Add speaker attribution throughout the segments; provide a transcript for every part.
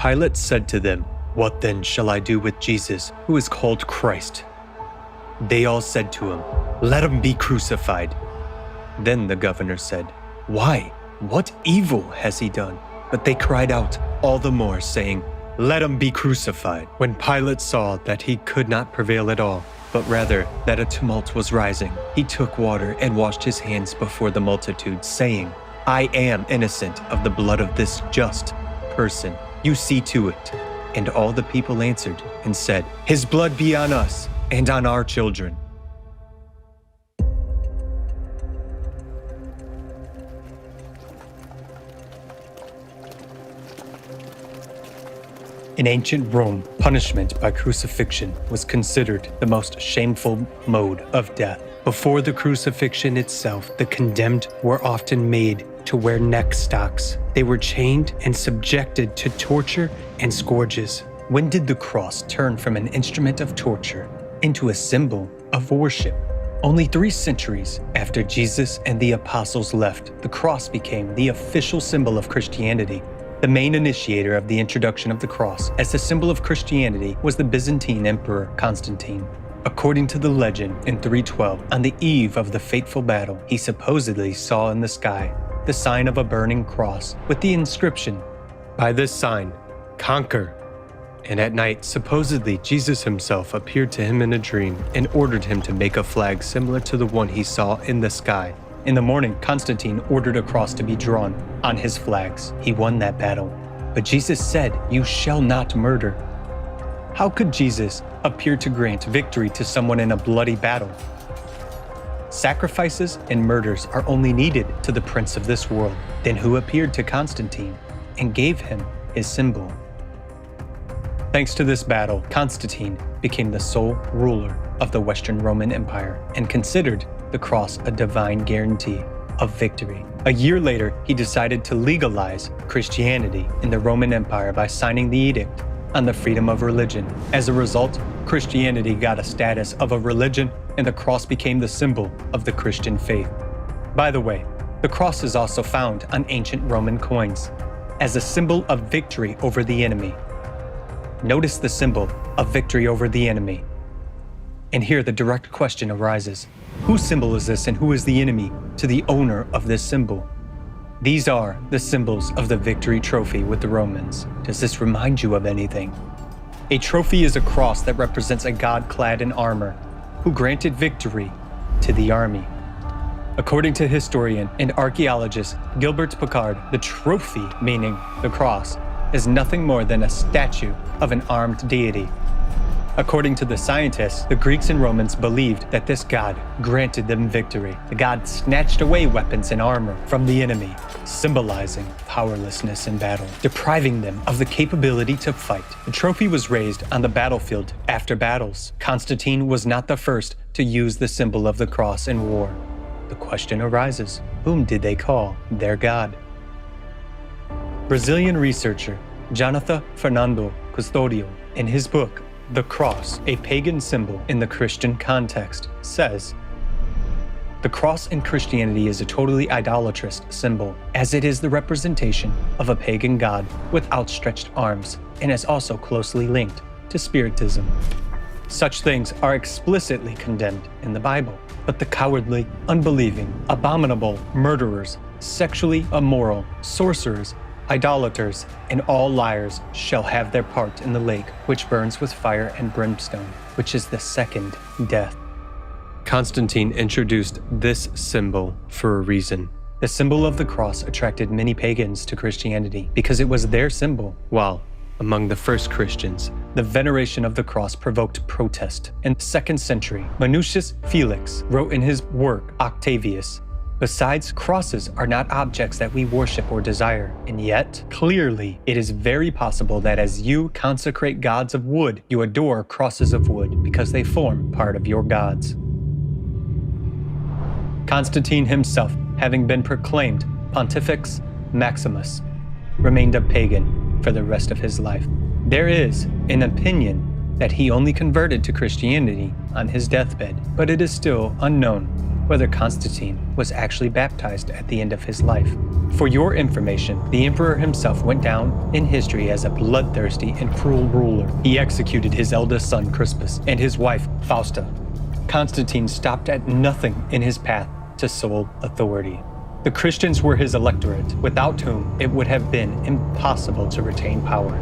Speaker 1: Pilate said to them, "What then shall I do with Jesus, who is called Christ?" They all said to him, "Let him be crucified." Then the governor said, "Why? What evil has he done?" But they cried out all the more, saying, "Let him be crucified." When Pilate saw that he could not prevail at all, but rather that a tumult was rising, he took water and washed his hands before the multitude, saying, "I am innocent of the blood of this just person. You see to it." And all the people answered and said, "His blood be on us and on our children." In ancient Rome, punishment by crucifixion was considered the most shameful mode of death. Before the crucifixion itself, the condemned were often made to wear neck stocks. They were chained and subjected to torture and scourges. When did the cross turn from an instrument of torture into a symbol of worship? Only 3 centuries after Jesus and the apostles left, the cross became the official symbol of Christianity. The main initiator of the introduction of the cross as a symbol of Christianity was the Byzantine Emperor Constantine. According to the legend, in 312, on the eve of the fateful battle, he supposedly saw in the sky the sign of a burning cross with the inscription, "By this sign, conquer." And at night, supposedly Jesus himself appeared to him in a dream and ordered him to make a flag similar to the one he saw in the sky. In the morning, Constantine ordered a cross to be drawn on his flags. He won that battle. But Jesus said, "You shall not murder." How could Jesus appear to grant victory to someone in a bloody battle? Sacrifices and murders are only needed to the prince of this world. Then who appeared to Constantine and gave him his symbol? Thanks to this battle, Constantine became the sole ruler of the Western Roman Empire and considered the cross a divine guarantee of victory. A year later, he decided to legalize Christianity in the Roman Empire by signing the edict on the freedom of religion. As a result, Christianity got a status of a religion and the cross became the symbol of the Christian faith. By the way, the cross is also found on ancient Roman coins as a symbol of victory over the enemy. Notice the symbol of victory over the enemy. And here the direct question arises. Whose symbol is this and who is the enemy to the owner of this symbol? These are the symbols of the victory trophy with the Romans. Does this remind you of anything? A trophy is a cross that represents a god clad in armor who granted victory to the army. According to historian and archaeologist Gilbert Picard, the trophy, meaning the cross, is nothing more than a statue of an armed deity. According to the scientists, the Greeks and Romans believed that this god granted them victory. The god snatched away weapons and armor from the enemy, symbolizing powerlessness in battle, depriving them of the capability to fight. The trophy was raised on the battlefield after battles. Constantine was not the first to use the symbol of the cross in war. The question arises, whom did they call their god? Brazilian researcher Jonathan Fernando Custodio, in his book, The Cross, a Pagan Symbol in the Christian Context, says, "The cross in Christianity is a totally idolatrous symbol, as it is the representation of a pagan god with outstretched arms, and is also closely linked to Spiritism. Such things are explicitly condemned in the Bible, but the cowardly, unbelieving, abominable, murderers, sexually immoral, sorcerers, idolaters, and all liars shall have their part in the lake which burns with fire and brimstone, which is the second death." Constantine introduced this symbol for a reason. The symbol of the cross attracted many pagans to Christianity because it was their symbol, while among the first Christians, the veneration of the cross provoked protest. In the 2nd century, Minucius Felix wrote in his work Octavius, "Besides, crosses are not objects that we worship or desire, and yet, clearly, it is very possible that as you consecrate gods of wood, you adore crosses of wood because they form part of your gods." Constantine himself, having been proclaimed Pontifex Maximus, remained a pagan for the rest of his life. There is an opinion that he only converted to Christianity on his deathbed, but it is still unknown whether Constantine was actually baptized at the end of his life. For your information, the emperor himself went down in history as a bloodthirsty and cruel ruler. He executed his eldest son Crispus and his wife Fausta. Constantine stopped at nothing in his path to sole authority. The Christians were his electorate, without whom it would have been impossible to retain power.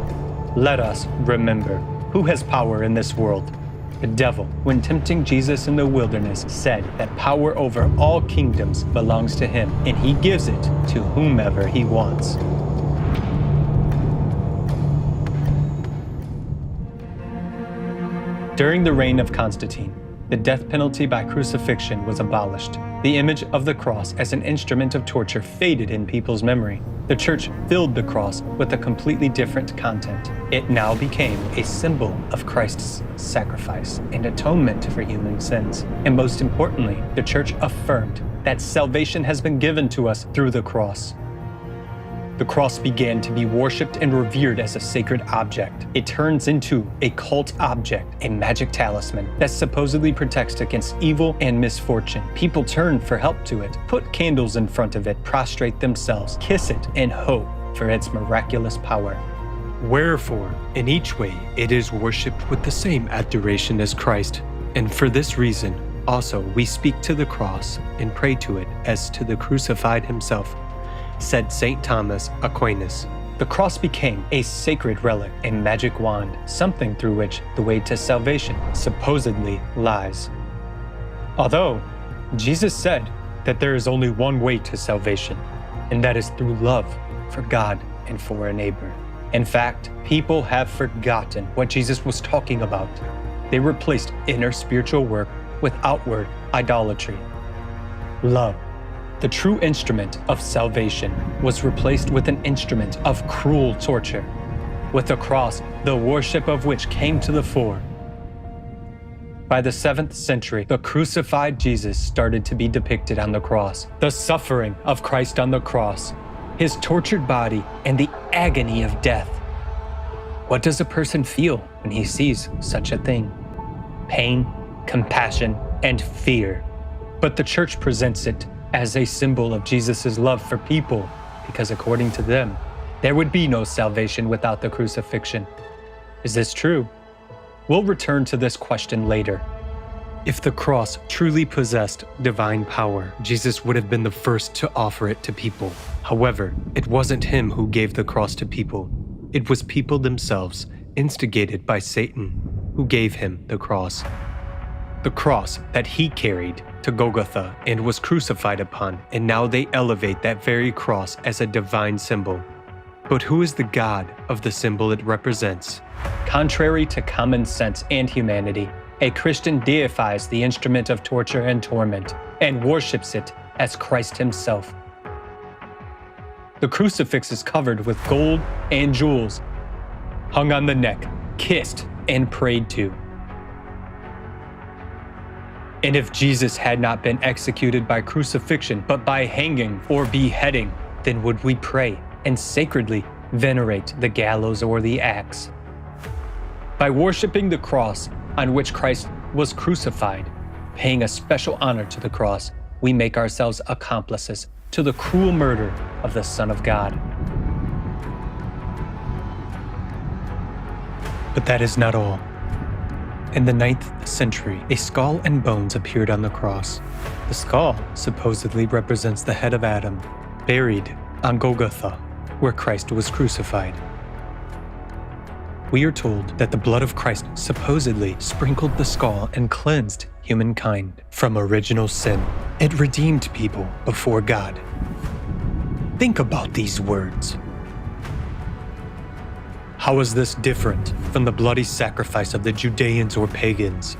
Speaker 1: Let us remember who has power in this world. The devil, when tempting Jesus in the wilderness, said that power over all kingdoms belongs to him, and he gives it to whomever he wants. During the reign of Constantine, the death penalty by crucifixion was abolished. The image of the cross as an instrument of torture faded in people's memory. The church filled the cross with a completely different content. It now became a symbol of Christ's sacrifice and atonement for human sins. And most importantly, the church affirmed that salvation has been given to us through the cross. The cross began to be worshipped and revered as a sacred object. It turns into a cult object, a magic talisman that supposedly protects against evil and misfortune. People turn for help to it, put candles in front of it, prostrate themselves, kiss it, and hope for its miraculous power. Wherefore, in each way, it is worshipped with the same adoration as Christ. And for this reason, also, we speak to the cross and pray to it as to the crucified himself, said St. Thomas Aquinas. The cross became a sacred relic, a magic wand, something through which the way to salvation supposedly lies. Although Jesus said that there is only one way to salvation, and that is through love for God and for a neighbor. In fact, people have forgotten what Jesus was talking about. They replaced inner spiritual work with outward idolatry. Love, the true instrument of salvation, was replaced with an instrument of cruel torture, with the cross, the worship of which came to the fore. By the 7th century, the crucified Jesus started to be depicted on the cross. The suffering of Christ on the cross, his tortured body, and the agony of death. What does a person feel when he sees such a thing? Pain, compassion, and fear. But the church presents it as a symbol of Jesus' love for people, because according to them, there would be no salvation without the crucifixion. Is this true? We'll return to this question later. If the cross truly possessed divine power, Jesus would have been the first to offer it to people. However, it wasn't him who gave the cross to people. It was people themselves, instigated by Satan, who gave him the cross. The cross that he carried to Golgotha and was crucified upon, and now they elevate that very cross as a divine symbol. But who is the God of the symbol it represents? Contrary to common sense and humanity, a Christian deifies the instrument of torture and torment and worships it as Christ himself. The crucifix is covered with gold and jewels, hung on the neck, kissed, and prayed to. And if Jesus had not been executed by crucifixion, but by hanging or beheading, then would we pray and sacredly venerate the gallows or the axe? By worshiping the cross on which Christ was crucified, paying a special honor to the cross, we make ourselves accomplices to the cruel murder of the Son of God. But that is not all. In the 9th century, a skull and bones appeared on the cross. The skull supposedly represents the head of Adam, buried on Golgotha, where Christ was crucified. We are told that the blood of Christ supposedly sprinkled the skull and cleansed humankind from original sin. It redeemed people before God. Think about these words. How is this different from the bloody sacrifice of the Judeans or pagans,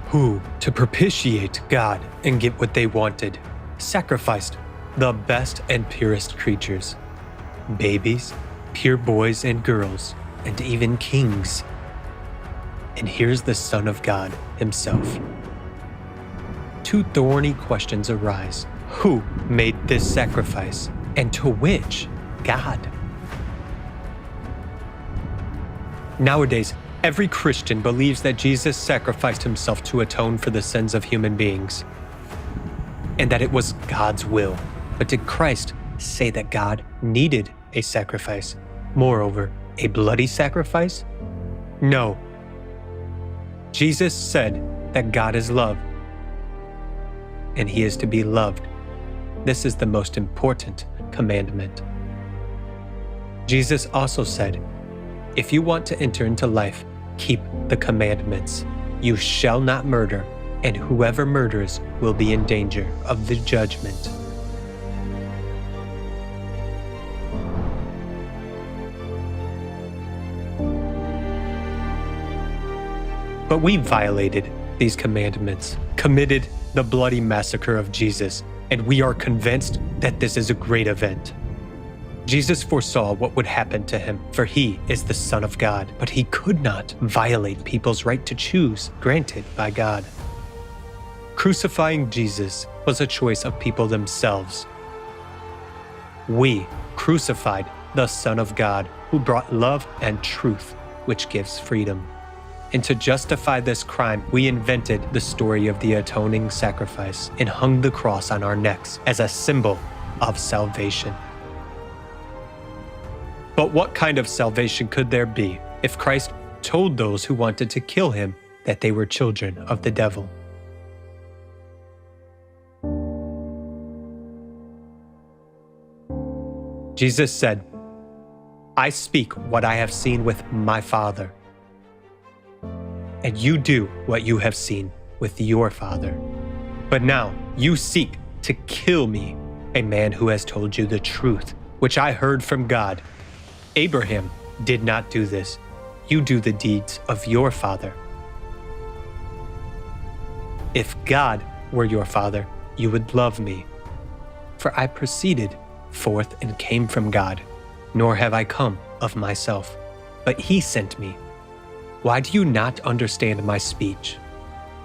Speaker 1: who, to propitiate God and get what they wanted, sacrificed the best and purest creatures, babies, pure boys and girls, and even kings? And here's the Son of God himself. Two thorny questions arise. Who made this sacrifice, and to which God? Nowadays, every Christian believes that Jesus sacrificed himself to atone for the sins of human beings. and that it was God's will. But did Christ say that God needed a sacrifice? Moreover, a bloody sacrifice? No. Jesus said that God is love, and he is to be loved. This is the most important commandment. Jesus also said, if you want to enter into life, keep the commandments. You shall not murder, and whoever murders will be in danger of the judgment. But we violated these commandments, committed the bloody massacre of Jesus, and we are convinced that this is a great event. Jesus foresaw what would happen to him, for he is the Son of God, but he could not violate people's right to choose granted by God. Crucifying Jesus was a choice of people themselves. We crucified the Son of God, who brought love and truth, which gives freedom. And to justify this crime, we invented the story of the atoning sacrifice and hung the cross on our necks as a symbol of salvation. But what kind of salvation could there be if Christ told those who wanted to kill him that they were children of the devil? Jesus said, I speak what I have seen with my Father, and you do what you have seen with your father. But now you seek to kill me, a man who has told you the truth, which I heard from God. Abraham did not do this. You do the deeds of your father. If God were your father, you would love me. For I proceeded forth and came from God, nor have I come of myself, but he sent me. Why do you not understand my speech?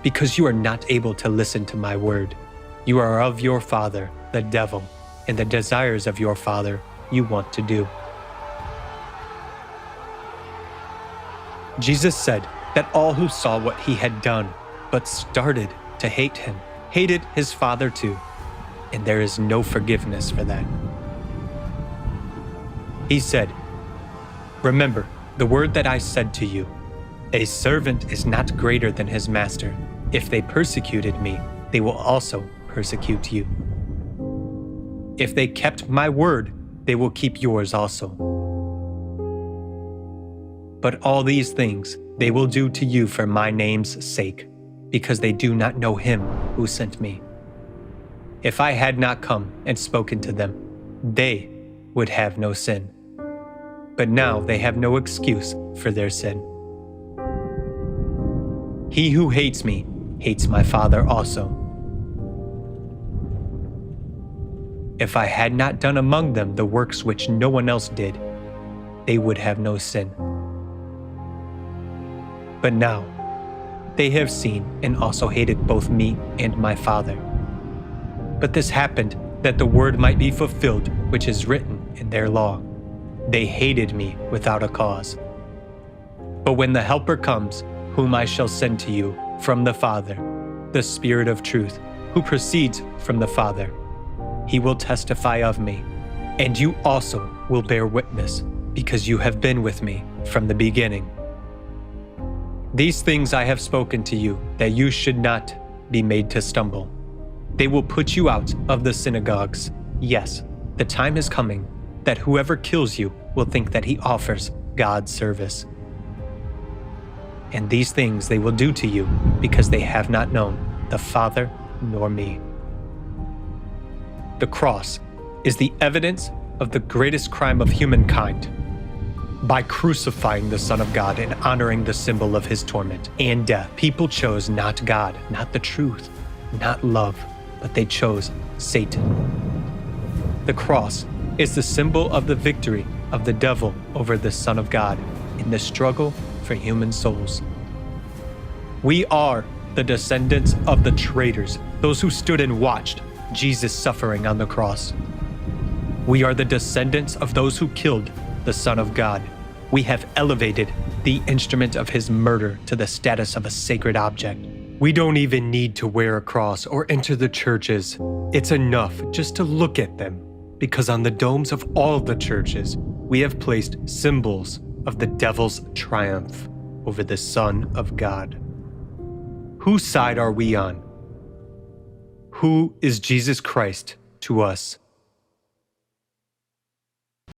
Speaker 1: Because you are not able to listen to my word. You are of your father, the devil, and the desires of your father you want to do. Jesus said that all who saw what he had done, but started to hate him, hated his Father too, and there is no forgiveness for that. He said, remember the word that I said to you, a servant is not greater than his master. If they persecuted me, they will also persecute you. If they kept my word, they will keep yours also. But all these things they will do to you for my name's sake, because they do not know him who sent me. If I had not come and spoken to them, they would have no sin. But now they have no excuse for their sin. He who hates me hates my Father also. If I had not done among them the works which no one else did, they would have no sin. But now they have seen and also hated both me and my Father. But this happened that the word might be fulfilled which is written in their law. They hated me without a cause. But when the Helper comes, whom I shall send to you from the Father, the Spirit of truth, who proceeds from the Father, he will testify of me, and you also will bear witness, because you have been with me from the beginning. These things I have spoken to you, that you should not be made to stumble. They will put you out of the synagogues. Yes, the time is coming that whoever kills you will think that he offers God service. And these things they will do to you because they have not known the Father nor me. The cross is the evidence of the greatest crime of humankind. By crucifying the Son of God and honoring the symbol of his torment and death, people chose not God, not the truth, not love, but they chose Satan. The cross is the symbol of the victory of the devil over the Son of God in the struggle for human souls. We are the descendants of the traitors, those who stood and watched Jesus suffering on the cross. We are the descendants of those who killed the Son of God. We have elevated the instrument of his murder to the status of a sacred object. We don't even need to wear a cross or enter the churches. It's enough just to look at them, because on the domes of all the churches, we have placed symbols of the devil's triumph over the Son of God. Whose side are we on? Who is Jesus Christ to us?